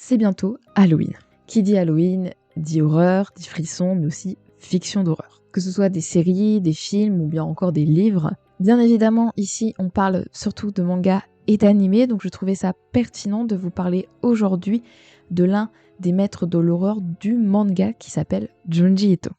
c'est bientôt Halloween. Qui dit Halloween dit horreur, dit frisson, mais aussi fiction d'horreur. Que ce soit des séries, des films ou bien encore des livres. Bien évidemment, ici, on parle surtout de manga et d'anime, donc je trouvais ça pertinent de vous parler aujourd'hui de l'un des maîtres de l'horreur du manga qui s'appelle Junji Ito.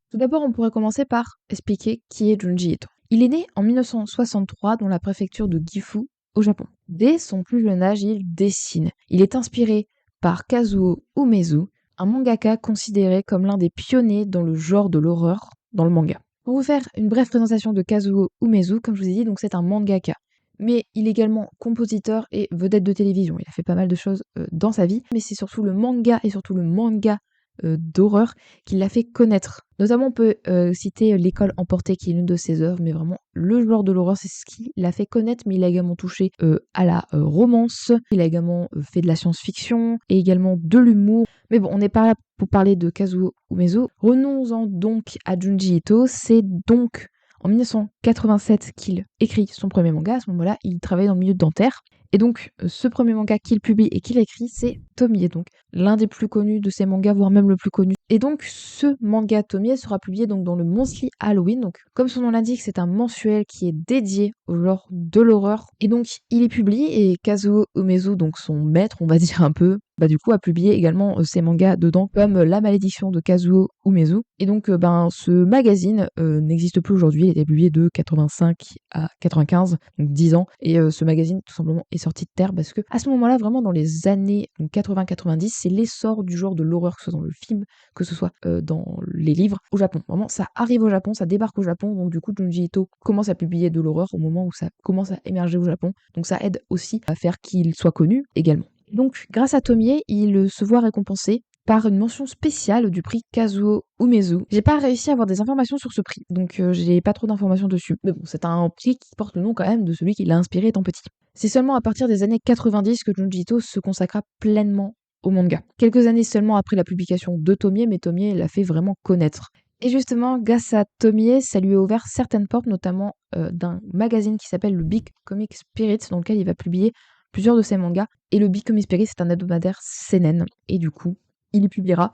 Tout d'abord, on pourrait commencer par expliquer qui est Junji Ito. Il est né en 1963 dans la préfecture de Gifu, au Japon. Dès son plus jeune âge, il dessine. Il est inspiré par Kazuo Umezu, un mangaka considéré comme l'un des pionniers dans le genre de l'horreur dans le manga. Pour vous faire une brève présentation de Kazuo Umezu, comme je vous ai dit, donc c'est un mangaka. Mais il est également compositeur et vedette de télévision. Il a fait pas mal de choses dans sa vie, mais c'est surtout le manga et surtout le manga d'horreur qui l'a fait connaître. Notamment, on peut citer L'école emportée, qui est l'une de ses œuvres, mais vraiment, le genre de l'horreur, c'est ce qui l'a fait connaître, mais il a également touché à la romance, il a également fait de la science-fiction, et également de l'humour. Mais bon, on n'est pas là pour parler de Kazuo Umezu. Revenons-en donc à Junji Ito. C'est donc en 1987 qu'il écrit son premier manga. À ce moment-là, il travaillait dans le milieu dentaire. Et donc, ce premier manga qu'il publie et qu'il écrit, c'est Tomie, donc l'un des plus connus de ses mangas, voire même le plus connu. Et donc, ce manga Tomie sera publié donc dans le Monthly Halloween. Donc, comme son nom l'indique, c'est un mensuel qui est dédié au genre de l'horreur. Et donc, il est publié et Kazuo Umezu, donc son maître, on va dire un peu, du coup, a publié également ses mangas dedans, comme La malédiction de Kazuo Umezu. Et donc, ce magazine n'existe plus aujourd'hui. Il a été publié de 85 à 95, donc 10 ans. Et ce magazine, tout simplement, est sorti de terre parce que à ce moment-là, vraiment dans les années 80-90, c'est l'essor du genre de l'horreur, que ce soit dans le film, que ce soit dans les livres, au Japon. Vraiment, ça arrive au Japon, ça débarque au Japon. Donc, du coup, Junji Ito commence à publier de l'horreur au moment où ça commence à émerger au Japon. Donc, ça aide aussi à faire qu'il soit connu également. Donc, grâce à Tomie, il se voit récompensé par une mention spéciale du prix Kazuo Umezu. J'ai pas réussi à avoir des informations sur ce prix, donc j'ai pas trop d'informations dessus. Mais bon, c'est un prix qui porte le nom quand même de celui qui l'a inspiré étant petit. C'est seulement à partir des années 90 que Junji Ito se consacra pleinement au manga. Quelques années seulement après la publication de Tomie, mais Tomie l'a fait vraiment connaître. Et justement, grâce à Tomie, ça lui a ouvert certaines portes, notamment d'un magazine qui s'appelle le Big Comic Spirit, dans lequel il va publier plusieurs de ses mangas. Et le Big Comic Spirit, c'est un hebdomadaire seinen. Et du coup, il y publiera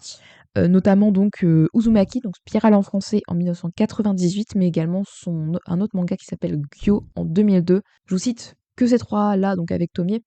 notamment donc Uzumaki, donc Spirale en français en 1998, mais également un autre manga qui s'appelle Gyo en 2002. Je vous cite que ces trois-là, donc avec Tomie,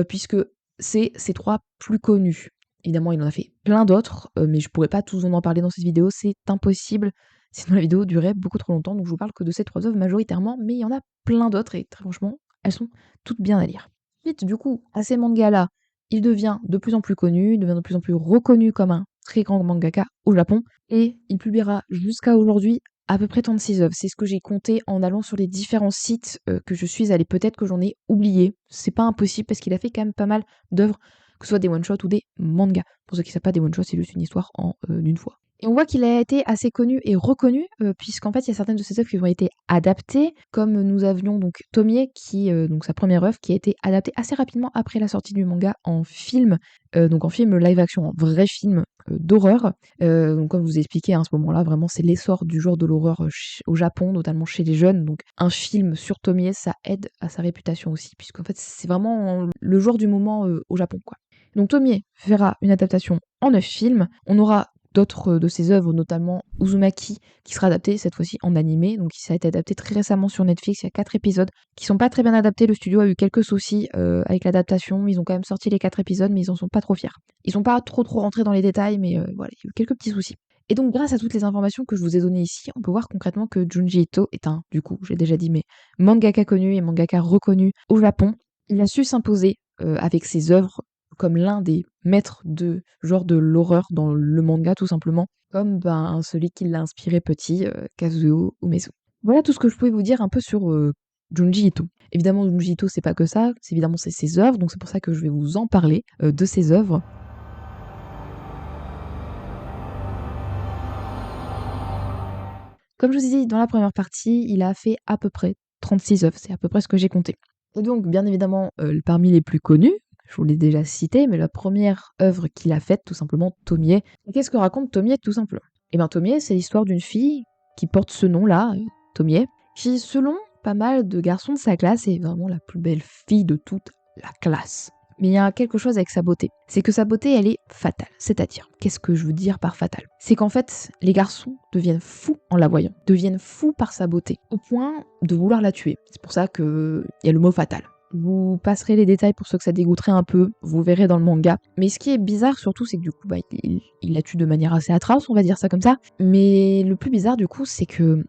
puisque c'est ces trois plus connus. Évidemment, il en a fait plein d'autres, mais je pourrais pas tous en parler dans cette vidéo, c'est impossible. Sinon la vidéo durerait beaucoup trop longtemps, donc je vous parle que de ces trois œuvres majoritairement, mais il y en a plein d'autres, et très franchement, elles sont toutes bien à lire. Ensuite, du coup, à ces mangas-là, il devient de plus en plus connu, il devient de plus en plus reconnu comme un très grand mangaka au Japon, et il publiera jusqu'à aujourd'hui à peu près 36 œuvres. C'est ce que j'ai compté en allant sur les différents sites que je suis allée. Peut-être que j'en ai oublié, c'est pas impossible parce qu'il a fait quand même pas mal d'œuvres, que ce soit des one-shots ou des mangas. Pour ceux qui ne savent pas, des one-shots, c'est juste une histoire en une fois. Et on voit qu'il a été assez connu et reconnu, puisqu'en fait, il y a certaines de ses œuvres qui ont été adaptées, comme nous avions donc Tomie, qui, donc sa première œuvre, qui a été adaptée assez rapidement après la sortie du manga en film, donc en film live action, en vrai film d'horreur. Donc comme je vous ai expliqué, à ce moment-là, vraiment, c'est l'essor du genre de l'horreur au Japon, notamment chez les jeunes. Donc un film sur Tomie, ça aide à sa réputation aussi, puisqu'en fait, c'est vraiment le genre du moment au Japon, quoi. Donc Tomie fera une adaptation en 9 films. On aura d'autres de ses œuvres, notamment Uzumaki, qui sera adapté cette fois-ci en animé. Donc ça a été adapté très récemment sur Netflix. Il y a 4 épisodes qui sont pas très bien adaptés. Le studio a eu quelques soucis avec l'adaptation. Ils ont quand même sorti les 4 épisodes, mais ils en sont pas trop fiers. Ils sont pas trop rentrés dans les détails, mais voilà, il y a eu quelques petits soucis. Et donc grâce à toutes les informations que je vous ai données ici, on peut voir concrètement que Junji Ito est un, du coup, j'ai déjà dit, mais mangaka connu et mangaka reconnu au Japon. Il a su s'imposer avec ses œuvres comme l'un des maîtres de genre de l'horreur dans le manga, tout simplement, comme celui qui l'a inspiré petit, Kazuo Umezu. Voilà tout ce que je pouvais vous dire un peu sur Junji Ito. Évidemment, Junji Ito, c'est pas que ça, évidemment c'est ses œuvres, donc c'est pour ça que je vais vous en parler de ses œuvres. Comme je vous ai dit dans la première partie, il a fait à peu près 36 œuvres, c'est à peu près ce que j'ai compté. Et donc, bien évidemment, parmi les plus connus, je vous l'ai déjà cité, mais la première œuvre qu'il a faite, tout simplement, Tomie. Et qu'est-ce que raconte Tomie, tout simplement? Eh bien, Tomie, c'est l'histoire d'une fille qui porte ce nom-là, Tomie, qui, selon pas mal de garçons de sa classe et est vraiment la plus belle fille de toute la classe. Mais il y a quelque chose avec sa beauté. C'est que sa beauté, elle est fatale. C'est-à-dire, qu'est-ce que je veux dire par fatale? C'est qu'en fait, les garçons deviennent fous en la voyant, deviennent fous par sa beauté, au point de vouloir la tuer. C'est pour ça qu'il y a le mot fatal. Vous passerez les détails pour ceux que ça dégoûterait un peu, vous verrez dans le manga. Mais ce qui est bizarre surtout, c'est que du coup, il la tue de manière assez atroce, on va dire ça comme ça. Mais le plus bizarre du coup, c'est que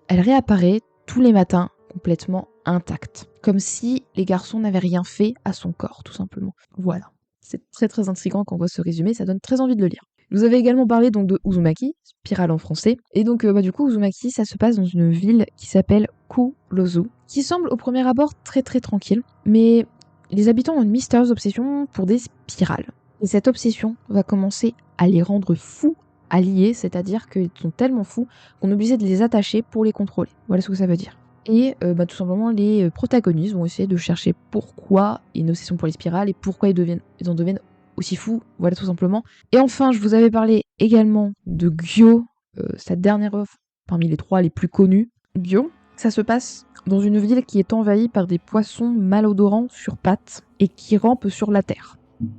elle réapparaît tous les matins complètement intacte. Comme si les garçons n'avaient rien fait à son corps, tout simplement. Voilà. C'est très très intriguant quand on voit ce résumé, ça donne très envie de le lire. Je vous avais également parlé donc de Uzumaki, spirale en français. Et donc du coup Uzumaki, ça se passe dans une ville qui s'appelle Kurozu, qui semble au premier abord très très tranquille, mais les habitants ont une mystérieuse obsession pour des spirales. Et cette obsession va commencer à les rendre fous alliés, c'est-à-dire qu'ils sont tellement fous qu'on est obligé de les attacher pour les contrôler. Voilà ce que ça veut dire. Et tout simplement, les protagonistes vont essayer de chercher pourquoi il y a une obsession pour les spirales et pourquoi ils en deviennent aussi fous. Voilà, tout simplement. Et enfin, je vous avais parlé également de Gyo, sa dernière œuvre parmi les 3 les plus connues. Gyo, ça se passe dans une ville qui est envahie par des poissons malodorants sur pattes et qui rampent sur la terre.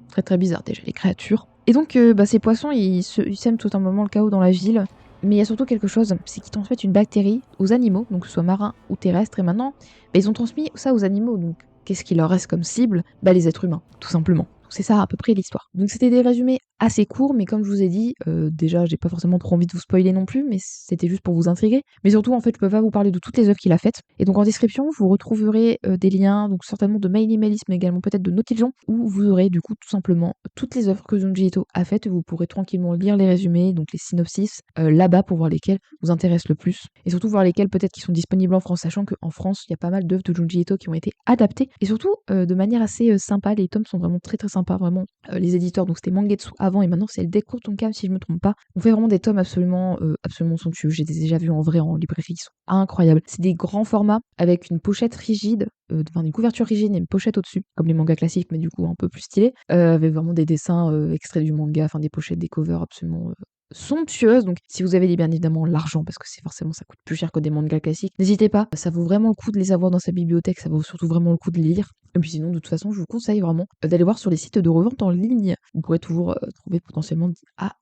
Très très bizarre déjà, les créatures. Et donc, ces poissons, ils sèment tout simplement le chaos dans la ville. Mais il y a surtout quelque chose, c'est qu'ils transmettent une bactérie aux animaux, donc que ce soit marins ou terrestres, et maintenant, ils ont transmis ça aux animaux, donc qu'est-ce qui leur reste comme cible? Les êtres humains, tout simplement. C'est ça à peu près l'histoire. Donc c'était des résumés assez courts, mais comme je vous ai dit, déjà j'ai pas forcément trop envie de vous spoiler non plus, mais c'était juste pour vous intriguer. Mais surtout en fait je peux pas vous parler de toutes les œuvres qu'il a faites. Et donc en description vous retrouverez des liens, donc certainement de Mail Emailist, mais également peut-être de Nautiljon, où vous aurez du coup tout simplement toutes les œuvres que Junji Ito a faites et vous pourrez tranquillement lire les résumés, donc les synopsis, là-bas pour voir lesquels vous intéressent le plus. Et surtout voir lesquels peut-être qui sont disponibles en France, sachant qu'en France il y a pas mal d'œuvres de Junji Ito qui ont été adaptées. Et surtout de manière assez sympa, les tomes sont vraiment très très sympas, vraiment. Les éditeurs, donc c'était Mangetsu avant et maintenant c'est le Dekko Tonkam si je me trompe pas. On fait vraiment des tomes absolument somptueux. J'ai déjà vu en vrai en librairie, ils sont incroyables. C'est des grands formats avec une pochette rigide, une couverture rigide et une pochette au-dessus, comme les mangas classiques, mais du coup un peu plus stylé, avec vraiment des dessins extraits du manga, enfin des pochettes, des covers absolument somptueuses. Donc si vous avez bien évidemment l'argent, parce que c'est forcément ça coûte plus cher que des mangas classiques, n'hésitez pas, ça vaut vraiment le coup de les avoir dans sa bibliothèque, ça vaut surtout vraiment le coup de les lire. Et puis sinon de toute façon je vous conseille vraiment d'aller voir sur les sites de revente en ligne, vous pourrez toujours trouver potentiellement à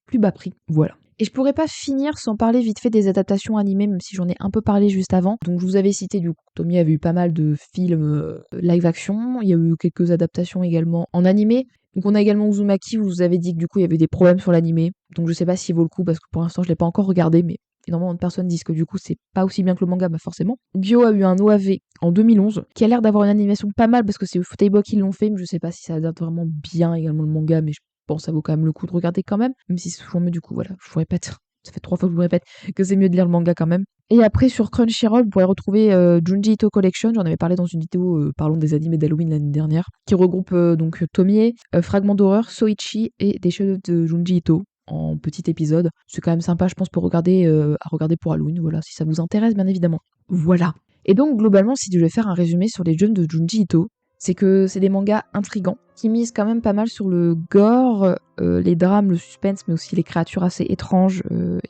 plus bas prix, voilà. Et je pourrais pas finir sans parler vite fait des adaptations animées, même si j'en ai un peu parlé juste avant. Donc je vous avais cité du coup, Tommy avait eu pas mal de films live action, il y a eu quelques adaptations également en animé. Donc on a également Uzumaki, où je vous avez dit que du coup il y avait des problèmes sur l'animé. Donc je sais pas s'il vaut le coup parce que pour l'instant je l'ai pas encore regardé, mais énormément de personnes disent que du coup c'est pas aussi bien que le manga, forcément. Gyo a eu un OAV en 2011 qui a l'air d'avoir une animation pas mal parce que c'est Futaibo qui l'ont fait, mais je sais pas si ça adapte vraiment bien également le manga, mais je pense que ça vaut quand même le coup de regarder quand même si c'est toujours mieux du coup, voilà, je vous répète. Ça fait 3 fois que je vous répète que c'est mieux de lire le manga quand même. Et après, sur Crunchyroll, vous pourrez retrouver Junji Ito Collection. J'en avais parlé dans une vidéo parlons des animés d'Halloween l'année dernière, qui regroupe donc Tomie, Fragments d'horreur, Soichi et des chefs-d'œuvre de Junji Ito en petit épisode. C'est quand même sympa, je pense, pour regarder à regarder pour Halloween. Voilà, si ça vous intéresse, bien évidemment. Voilà. Et donc, globalement, si je devais faire un résumé sur les jeunes de Junji Ito, c'est que c'est des mangas intrigants qui misent quand même pas mal sur le gore, les drames, le suspense, mais aussi les créatures assez étranges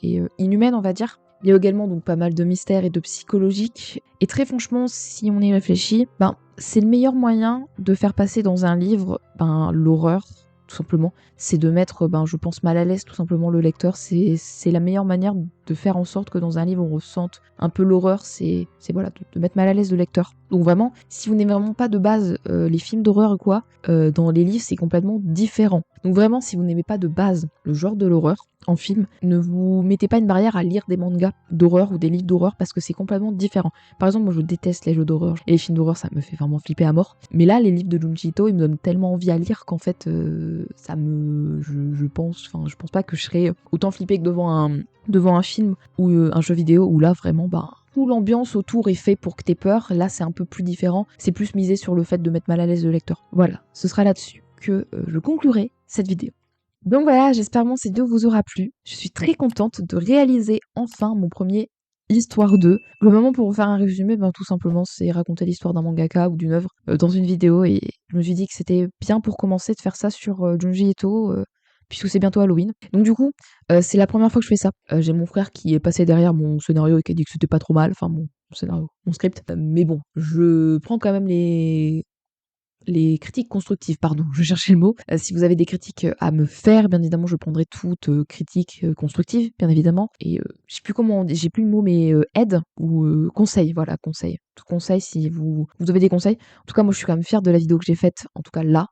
et inhumaines, on va dire. Il y a également donc pas mal de mystères et de psychologique. Et très franchement, si on y réfléchit, c'est le meilleur moyen de faire passer dans un livre l'horreur, tout simplement. C'est de mettre, je pense, mal à l'aise tout simplement le lecteur. C'est la meilleure manière de faire en sorte que dans un livre on ressente un peu l'horreur, c'est voilà, de mettre mal à l'aise le lecteur. Donc vraiment, si vous n'aimez vraiment pas de base les films d'horreur ou quoi, dans les livres c'est complètement différent. Donc vraiment, si vous n'aimez pas de base le genre de l'horreur en film, ne vous mettez pas une barrière à lire des mangas d'horreur ou des livres d'horreur parce que c'est complètement différent. Par exemple, moi je déteste les jeux d'horreur et les films d'horreur, ça me fait vraiment flipper à mort. Mais là, les livres de Junji Ito, ils me donnent tellement envie à lire qu'en fait, je pense pas que je serais autant flippée que devant un film ou un jeu vidéo où là vraiment toute l'ambiance autour est fait pour que t'aies peur. Là c'est un peu plus différent, c'est plus misé sur le fait de mettre mal à l'aise le lecteur. Voilà, ce sera là-dessus que je conclurai cette vidéo. Donc voilà, j'espère que cette vidéo vous aura plu. Je suis très contente de réaliser enfin mon premier Histoire 2. Le moment pour vous faire un résumé, tout simplement c'est raconter l'histoire d'un mangaka ou d'une œuvre dans une vidéo, et je me suis dit que c'était bien pour commencer de faire ça sur Junji Ito, puisque c'est bientôt Halloween. Donc du coup, c'est la première fois que je fais ça. J'ai mon frère qui est passé derrière mon scénario et qui a dit que c'était pas trop mal. Enfin bon, scénario, mon script. Mais bon, je prends quand même les critiques constructives, pardon, je cherchais le mot. Si vous avez des critiques à me faire, bien évidemment, je prendrai toutes critiques constructives, bien évidemment. Et je sais plus comment on dit, j'ai plus le mot, mais aide ou conseil, voilà, conseil. Tout conseil si vous avez des conseils. En tout cas, moi, je suis quand même fière de la vidéo que j'ai faite, en tout cas là.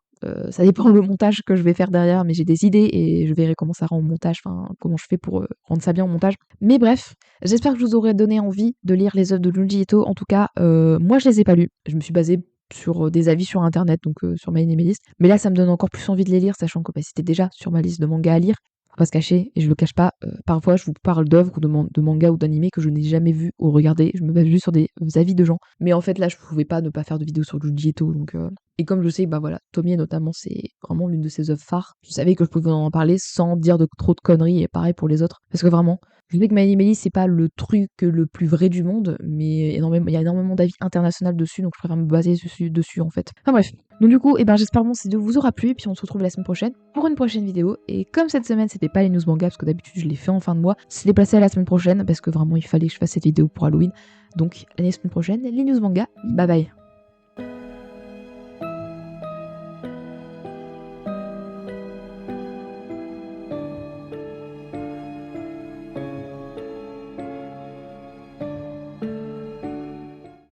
Ça dépend le montage que je vais faire derrière, mais j'ai des idées et je verrai comment ça rend au montage, enfin comment je fais pour rendre ça bien au montage. Mais bref, j'espère que je vous aurai donné envie de lire les œuvres de Junji Ito. En tout cas, moi je les ai pas lues. Je me suis basée sur des avis sur internet, donc sur ma liste. Mais là, ça me donne encore plus envie de les lire, sachant que c'était déjà sur ma liste de mangas à lire. Faut pas se cacher, et je le cache pas, parfois je vous parle d'œuvres ou de mangas ou d'animés que je n'ai jamais vu ou regardé. Je me base juste sur des avis de gens. Mais en fait, là, je pouvais pas ne pas faire de vidéo sur Junji Ito, donc et comme je sais, bah voilà, Tomie notamment, c'est vraiment l'une de ses œuvres phares. Je savais que je pouvais en parler sans dire trop de conneries, et pareil pour les autres. Parce que vraiment, je sais que My Anime c'est pas le truc le plus vrai du monde, mais il y a énormément d'avis internationaux dessus, donc je préfère me baser dessus en fait. Enfin bref. Donc du coup, j'espère que cette vidéo vous aura plu, et puis on se retrouve la semaine prochaine pour une prochaine vidéo. Et comme cette semaine c'était pas les news manga, parce que d'habitude je les fais en fin de mois, c'est déplacé à la semaine prochaine, parce que vraiment il fallait que je fasse cette vidéo pour Halloween. Donc la semaine prochaine, les news manga. Bye bye.